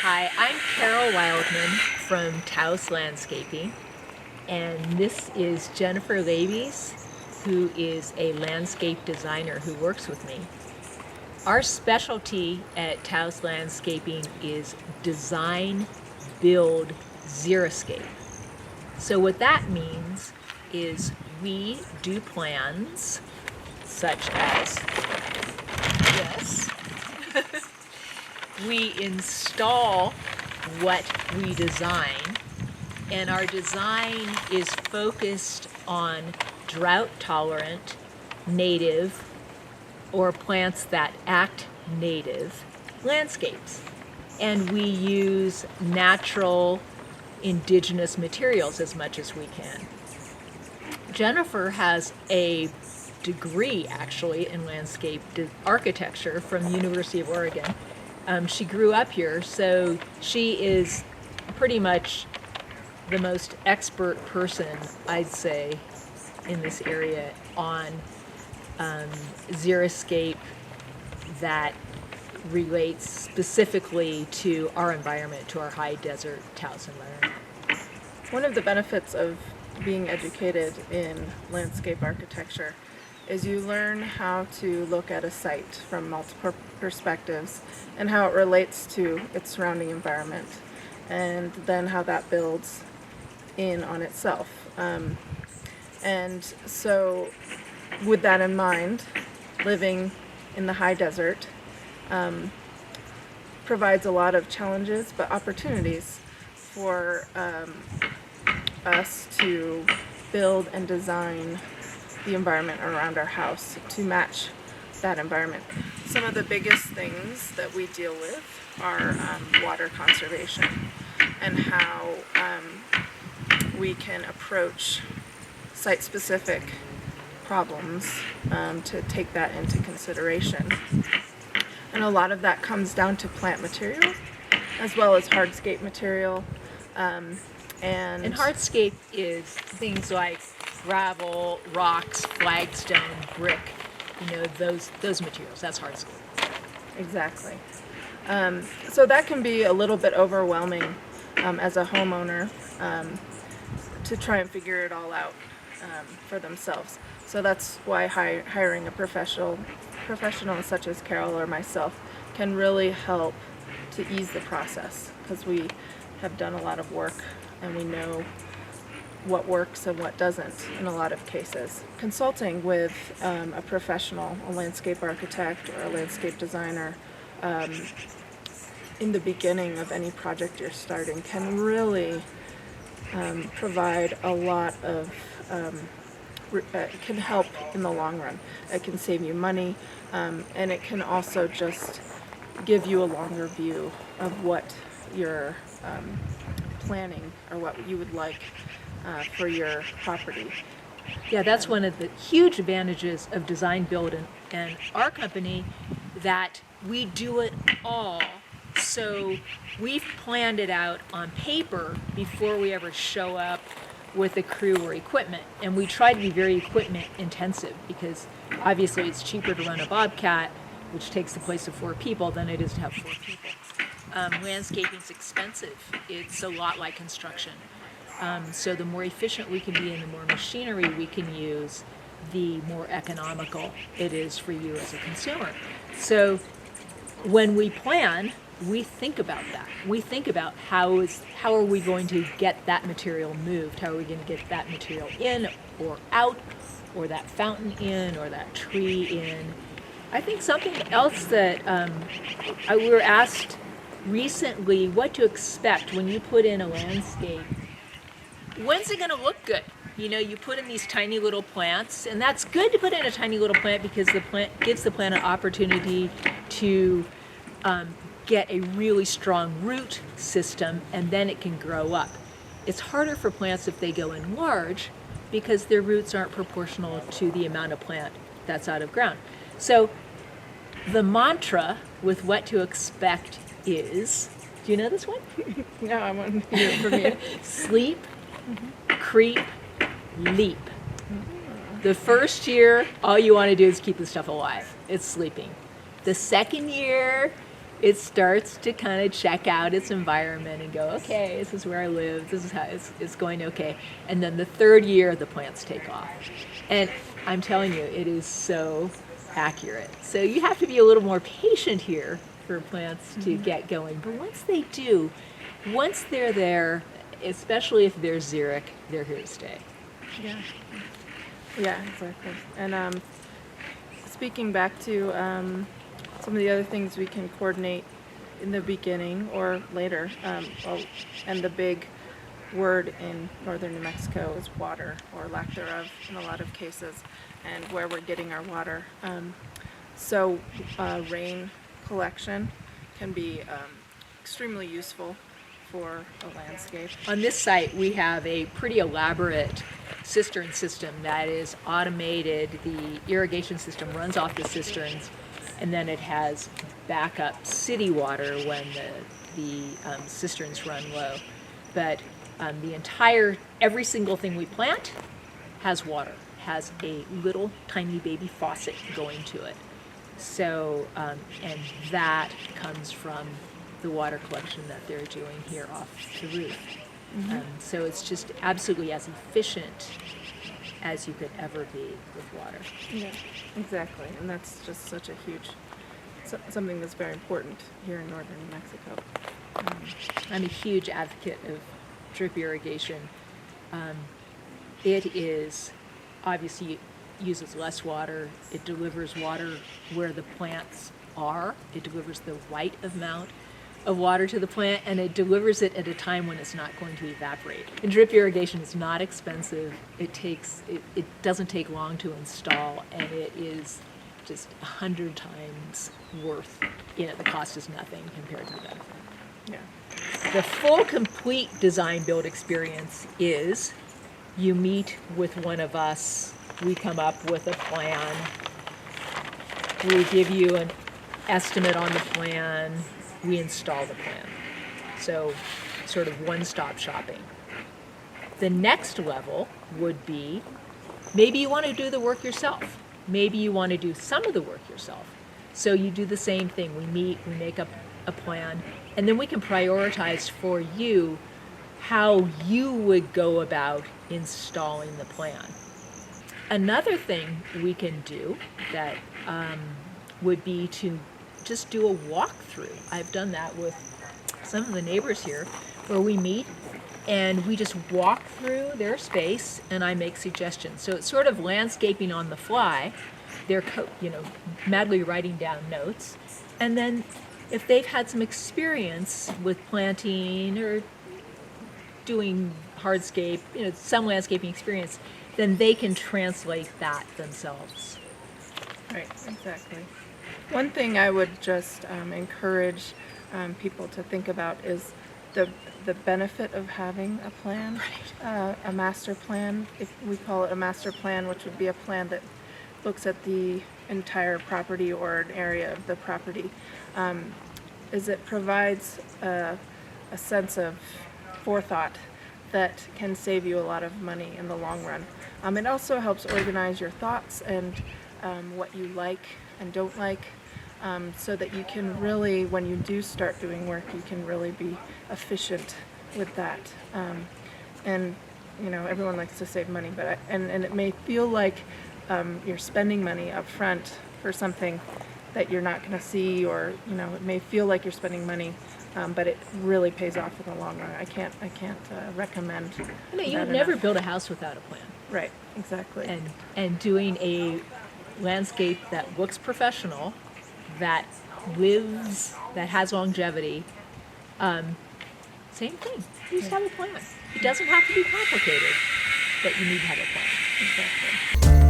Hi, I'm Carol Wildman from Taos Landscaping, and this is Jennifer Laabes, who is a landscape designer who works with me. Our specialty at Taos Landscaping is design, build, xeriscape. So what that means is we do plans such as this. We install what we design, and our design is focused on drought-tolerant, native, or plants that act native landscapes. And we use natural, indigenous materials as much as we can. Jennifer has a degree, actually, in landscape architecture from the University of Oregon. She grew up here, so she is pretty much the most expert person, I'd say, in this area on xeriscape that relates specifically to our environment, to our high desert Taos environment. One of the benefits of being educated in landscape architecture is you learn how to look at a site from multiple perspectives and how it relates to its surrounding environment, and then how that builds in on itself. And so with that in mind, living in the high desert provides a lot of challenges but opportunities for us to build and design the environment around our house to match that environment. Some of the biggest things that we deal with are water conservation and how we can approach site-specific problems to take that into consideration. And a lot of that comes down to plant material as well as hardscape material. And hardscape is things like gravel, rocks, flagstone, brick, those materials. That's hardscape. Exactly. So that can be a little bit overwhelming as a homeowner to try and figure it all out for themselves. So that's why hiring a professional such as Carol or myself can really help to ease the process, because we have done a lot of work and we know what works and what doesn't in a lot of cases. Consulting with a professional, a landscape architect or a landscape designer in the beginning of any project you're starting can really provide a lot of, it can help in the long run. It can save you money, and it can also just give you a longer view of what you're planning or what you would like for your property. Yeah, that's one of the huge advantages of design build and our company, that we do it all. So we've planned it out on paper before we ever show up with a crew or equipment. And we try to be very equipment intensive, because obviously it's cheaper to run a Bobcat, which takes the place of 4 people, than it is to have 4 people. Landscaping's expensive. It's a lot like construction. So the more efficient we can be and the more machinery we can use, the more economical it is for you as a consumer. So when we plan, we think about that. We think about how are we going to get that material moved? How are we going to get that material in or out, or that fountain in, or that tree in? I think something else that we were asked recently what to expect when you put in a landscape. When's it going to look good? You put in these tiny little plants, and that's good to put in a tiny little plant, because the plant gives the plant an opportunity to get a really strong root system, and then it can grow up. It's harder for plants if they go in large, because their roots aren't proportional to the amount of plant that's out of ground. So the mantra with what to expect is, do you know this one? No, I want to hear it from you. Sleep, creep, leap. The first year, all you want to do is keep the stuff alive. It's sleeping. The second year, it starts to kind of check out its environment and go, okay, this is where I live, this is how it's going okay. And then the third year, the plants take off. And I'm telling you, it is so accurate. So you have to be a little more patient here for plants to get going. But once they do, once they're there, especially if they're xeric, they're here to stay. Yeah. Yeah, exactly. And speaking back to some of the other things we can coordinate in the beginning or later, and the big word in northern New Mexico is water, or lack thereof in a lot of cases, and where we're getting our water. So rain collection can be extremely useful for a landscape. On this site, we have a pretty elaborate cistern system that is automated. The irrigation system runs off the cisterns, and then it has backup city water when the cisterns run low. But every single thing we plant has water, has a little tiny baby faucet going to it. So, and that comes from the water collection that they're doing here off the roof. So it's just absolutely as efficient as you could ever be with water. Yeah, exactly. And that's just such a huge, something that's very important here in northern New Mexico. I'm a huge advocate of drip irrigation. It is obviously uses less water. It delivers water where the plants are. It delivers the right amount of water to the plant, and it delivers it at a time when it's not going to evaporate. And drip irrigation is not expensive. It doesn't take long to install, and it is just 100 times worth. The cost is nothing compared to the benefit. Yeah. The full, complete design build experience is you meet with one of us, we come up with a plan, we give you an estimate on the plan, we install the plan. So sort of one-stop shopping. The next level would be, maybe you want to do the work yourself. Maybe you want to do some of the work yourself. So you do the same thing. We meet, we make up a plan, and then we can prioritize for you how you would go about installing the plan. Another thing we can do that would be to just do a walkthrough. I've done that with some of the neighbors here, where we meet and we just walk through their space and I make suggestions. So it's sort of landscaping on the fly. They're madly writing down notes, and then if they've had some experience with planting or doing hardscape, some landscaping experience, then they can translate that themselves. Right, exactly. One thing I would just encourage people to think about is the benefit of having a plan, a master plan. If we call it a master plan, which would be a plan that looks at the entire property or an area of the property, is it provides a sense of forethought that can save you a lot of money in the long run. It also helps organize your thoughts and what you like and don't like, so that you can really, when you do start doing work, you can really be efficient with that. And everyone likes to save money, but and it may feel like you're spending money up front for something that you're not going to see, or it may feel like you're spending money, but it really pays off in the long run. I can't recommend. You would never build a house without a plan. Right, exactly. And doing a landscape that looks professional, that lives, that has longevity, same thing. You just have a plan. It doesn't have to be complicated, but you need to have a plan. Exactly.